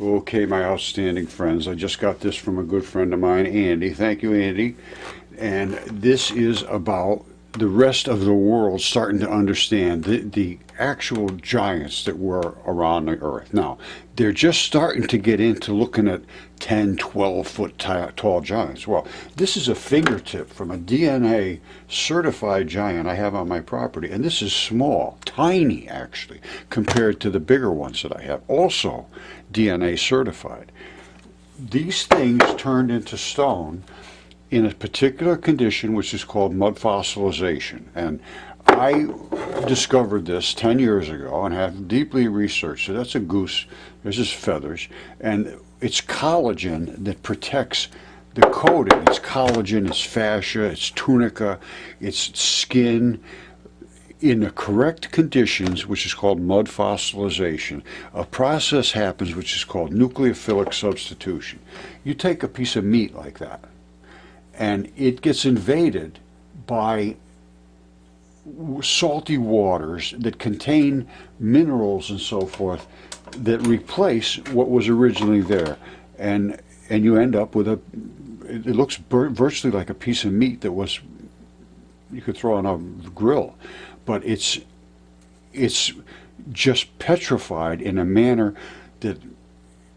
Okay, my outstanding friends, I just got this from a good friend of mine, Andy. Thank you, Andy. And this is about the rest of the world starting to understand the actual giants that were around the earth. Now, they're just starting to get into looking at 10, 12 foot tall giants. Well, this is a fingertip from a DNA certified giant I have on my property. And this is small, tiny actually, compared to the bigger ones that I have. Also DNA certified. These things turned into stone in a particular condition which is called mud fossilization. And I discovered this 10 years ago and have deeply researched it. That's a goose, there's his feathers, and it's collagen that protects the coating. It's collagen, it's fascia, it's tunica, it's skin. In the correct conditions, which is called mud fossilization, a process happens which is called nucleophilic substitution. You take a piece of meat like that, and it gets invaded by salty waters that contain minerals and so forth that replace what was originally there, and you end up with it looks virtually like a piece of meat that was you could throw on a grill, but it's just petrified in a manner that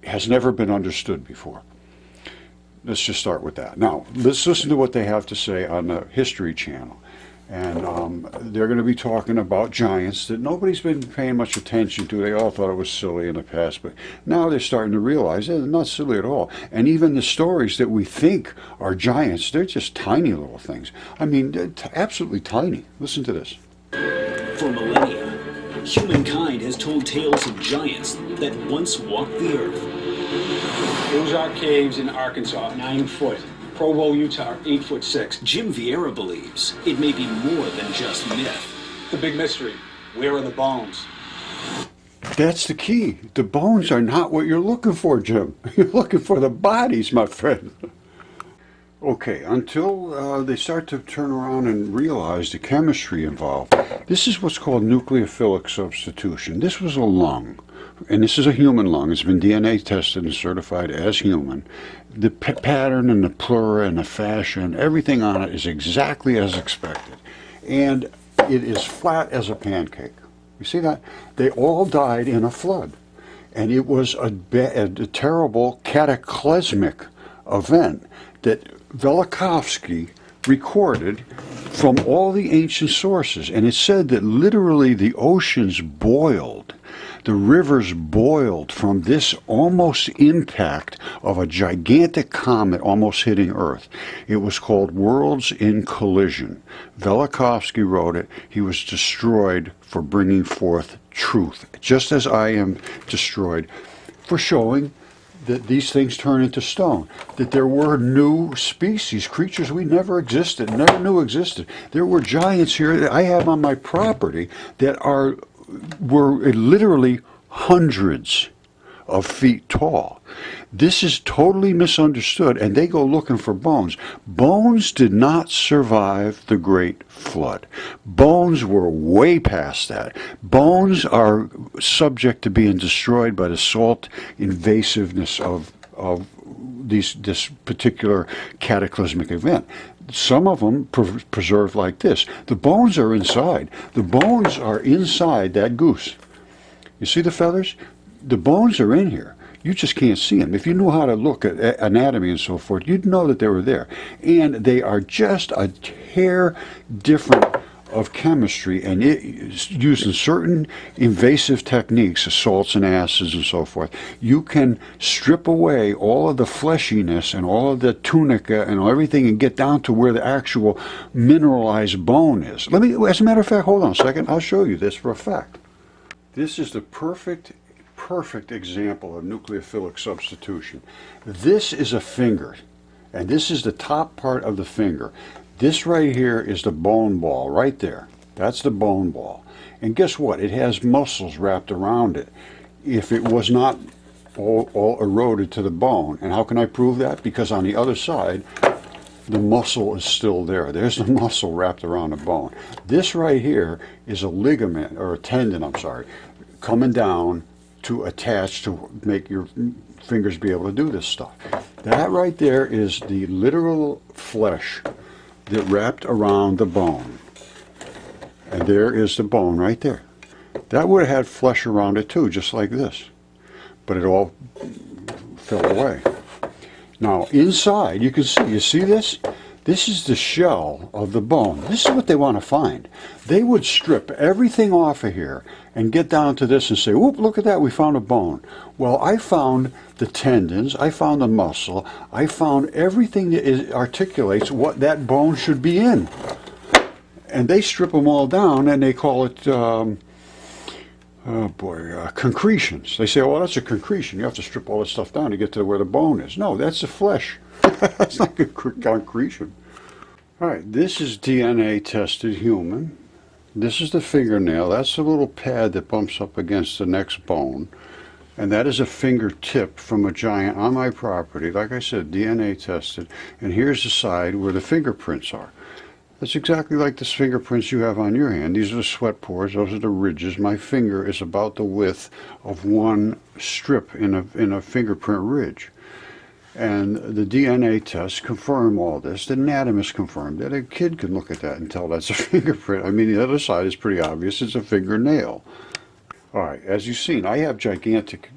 has never been understood before. Let's just start with that. Now, let's listen to what they have to say on the History Channel. And they're going to be talking about giants that nobody's been paying much attention to. They all thought it was silly in the past, but now they're starting to realize they're not silly at all. And even the stories that we think are giants, they're just tiny little things. I mean, they're absolutely tiny. Listen to this. For millennia, humankind has told tales of giants that once walked the earth. Ozark Caves in Arkansas, 9 foot. Provo, Utah, 8'6". Jim Vieira believes it may be more than just myth. The big mystery, where are the bones? That's the key. The bones are not what you're looking for, Jim. You're looking for the bodies, my friend. Okay, until they start to turn around and realize the chemistry involved. This is what's called nucleophilic substitution. This was a lung, and this is a human lung. It's been DNA tested and certified as human. The pattern and the pleura and the fascia and everything on it is exactly as expected. And it is flat as a pancake. You see that? They all died in a flood. And it was a terrible cataclysmic event that Velikovsky recorded from all the ancient sources. And it said that literally the oceans boiled. The rivers boiled from this almost impact of a gigantic comet almost hitting Earth. It was called Worlds in Collision. Velikovsky wrote it. He was destroyed for bringing forth truth, just as I am destroyed for showing that these things turn into stone, that there were new species, creatures we never knew existed. There were giants here that I have on my property that were literally hundreds of feet tall. This is totally misunderstood, and they go looking for bones. Bones did not survive the Great Flood. Bones were way past that. Bones are subject to being destroyed by the salt invasiveness of this particular cataclysmic event. Some of them preserved like this. The bones are inside. The bones are inside that goose. You see the feathers? The bones are in here. You just can't see them. If you knew how to look at anatomy and so forth, you'd know that they were there. And they are just a hair different of chemistry, and using certain invasive techniques, the salts and acids and so forth, you can strip away all of the fleshiness and all of the tunica and everything and get down to where the actual mineralized bone is. As a matter of fact, hold on a second, I'll show you this for a fact. This is the perfect example of nucleophilic substitution. This is a finger, and this is the top part of the finger. This right here is the bone ball, right there. That's the bone ball. And guess what? It has muscles wrapped around it. If it was not all eroded to the bone, and how can I prove that? Because on the other side, the muscle is still there. There's the muscle wrapped around the bone. This right here is a ligament, or a tendon, I'm sorry, coming down to attach to make your fingers be able to do this stuff. That right there is the literal flesh that wrapped around the bone. And there is the bone right there. That would have had flesh around it too, just like this. But it all fell away. Now inside, you can see, you see this? This is the shell of the bone. This is what they want to find. They would strip everything off of here and get down to this and say, whoop, look at that, we found a bone. Well, I found the tendons, I found the muscle, I found everything that articulates what that bone should be in. And they strip them all down and they call it, concretions. They say, well, that's a concretion. You have to strip all this stuff down to get to where the bone is. No, that's the flesh. That's not concretion. All right, this is DNA tested human. This is the fingernail. That's the little pad that bumps up against the next bone. And that is a fingertip from a giant on my property. Like I said, DNA tested. And here's the side where the fingerprints are. That's exactly like the fingerprints you have on your hand. These are the sweat pores. Those are the ridges. My finger is about the width of one strip in a fingerprint ridge. And the DNA tests confirm all this. The anatomists confirmed it. A kid can look at that and tell that's a fingerprint. I mean, the other side is pretty obvious. It's a fingernail. All right, as you've seen, I have gigantic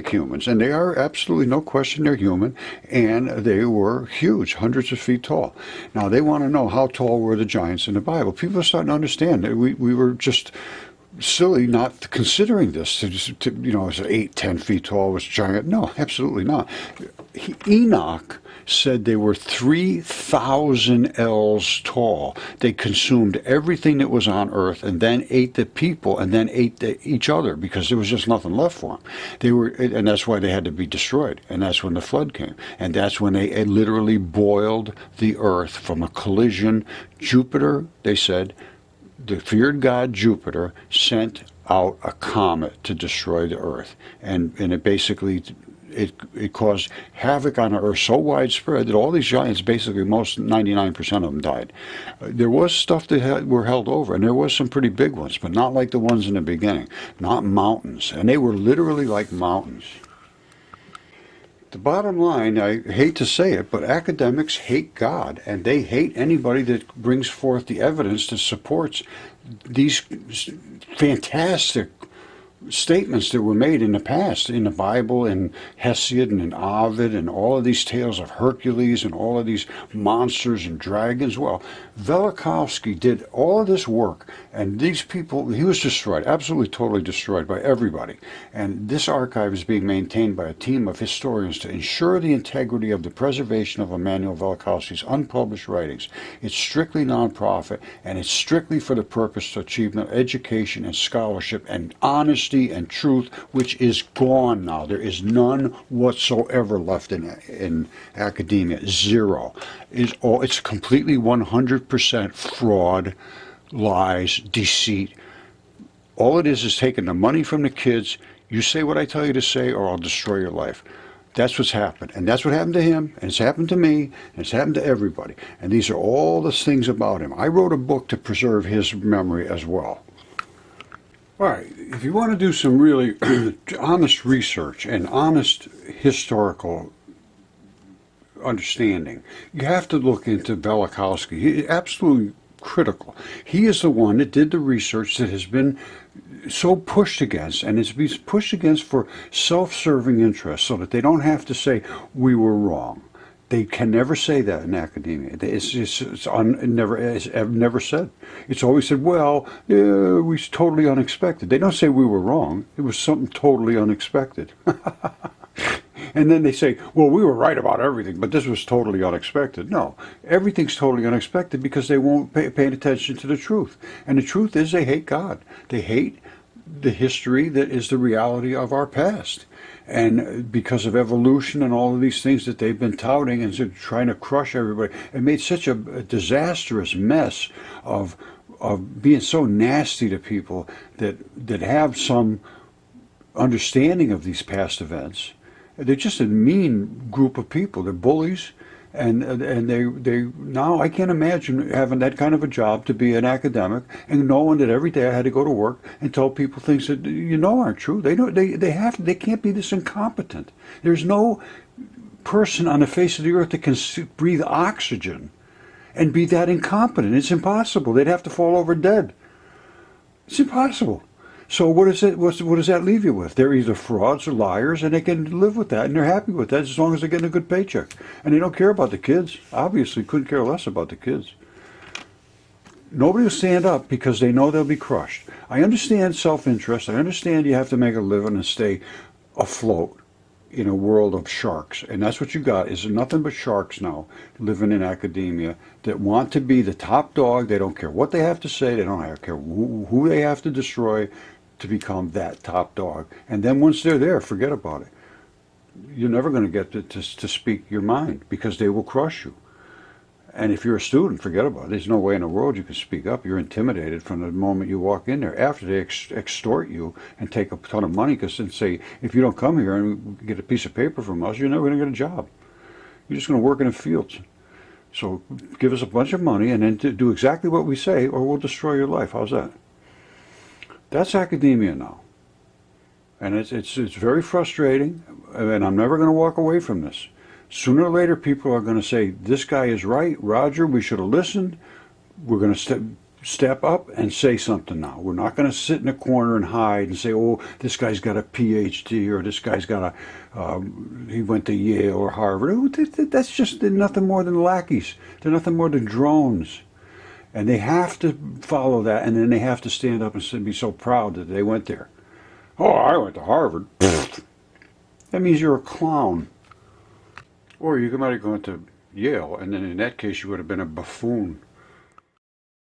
humans, and they are absolutely, no question, they're human, and they were huge, hundreds of feet tall. Now, they want to know how tall were the giants in the Bible. People are starting to understand that we were just silly not considering this. Is 8, 10 feet tall was giant? No, absolutely not. Enoch said they were 3,000 ells tall. They consumed everything that was on earth and then ate the people and then ate each other because there was just nothing left for them. And that's why they had to be destroyed. And that's when the flood came. And that's when they literally boiled the earth from a collision. Jupiter, they said, the feared god Jupiter sent out a comet to destroy the earth. And it basically... It caused havoc on the earth so widespread that all these giants, basically most 99% of them died. There was stuff that were held over, and there was some pretty big ones, but not like the ones in the beginning. Not mountains, and they were literally like mountains. The bottom line, I hate to say it, but academics hate God, and they hate anybody that brings forth the evidence that supports these fantastic statements that were made in the past, in the Bible, in Hesiod and in Ovid, and all of these tales of Hercules and all of these monsters and dragons. Well, Velikovsky did all of this work, and these people, he was destroyed, absolutely totally destroyed by everybody. And this archive is being maintained by a team of historians to ensure the integrity of the preservation of Immanuel Velikovsky's unpublished writings. It's strictly nonprofit, and it's strictly for the purpose of achievement of education and scholarship and honesty and truth, which is gone now. There is none whatsoever left in academia. Zero. It's completely 100% fraud, lies, deceit. All it is taking the money from the kids. You say what I tell you to say, or I'll destroy your life. That's what's happened. And that's what happened to him, and it's happened to me, and it's happened to everybody. And these are all the things about him. I wrote a book to preserve his memory as well. All right, if you want to do some really honest research and honest historical understanding, you have to look into Velikovsky. He's absolutely critical. He is the one that did the research that has been so pushed against, and it's been pushed against for self-serving interests so that they don't have to say, we were wrong. They can never say that in academia. I've never said. It's always said, well, it was totally unexpected. They don't say we were wrong. It was something totally unexpected. And then they say, well, we were right about everything, but this was totally unexpected. No, everything's totally unexpected because they won't pay attention to the truth. And the truth is they hate God. They hate the history that is the reality of our past. And because of evolution and all of these things that they've been touting and trying to crush everybody, it made such a disastrous mess of being so nasty to people that have some understanding of these past events. They're just a mean group of people. They're bullies, And they now I can't imagine having that kind of a job to be an academic and knowing that every day I had to go to work and tell people things that aren't true. They can't be this incompetent. There's no person on the face of the earth that can breathe oxygen and be that incompetent. It's impossible. They'd have to fall over dead. It's impossible. So what does that leave you with? They're either frauds or liars, and they can live with that, and they're happy with that as long as they're getting a good paycheck. And they don't care about the kids. Obviously, couldn't care less about the kids. Nobody will stand up because they know they'll be crushed. I understand self-interest. I understand you have to make a living and stay afloat in a world of sharks. And that's what you got, is nothing but sharks now living in academia that want to be the top dog. They don't care what they have to say. They don't care who they have to destroy to become that top dog. And then once they're there, forget about it. You're never going to get to speak your mind because they will crush you. And if you're a student, forget about it. There's no way in the world you can speak up. You're intimidated from the moment you walk in there. After they extort you and take a ton of money and say, if you don't come here and get a piece of paper from us, you're never going to get a job. You're just going to work in the fields. So give us a bunch of money and then do exactly what we say, or we'll destroy your life. How's that? That's academia now. And it's very frustrating, and I'm never going to walk away from this. Sooner or later, people are going to say, this guy is right, Roger, we should have listened. We're going to step up and say something now. We're not going to sit in a corner and hide and say, oh, this guy's got a PhD, or this guy's got he went to Yale or Harvard. That's just, they're nothing more than lackeys. They're nothing more than drones. And they have to follow that, and then they have to stand up and be so proud that they went there. Oh, I went to Harvard. That means you're a clown. Or you might have gone to Yale, and then in that case you would have been a buffoon.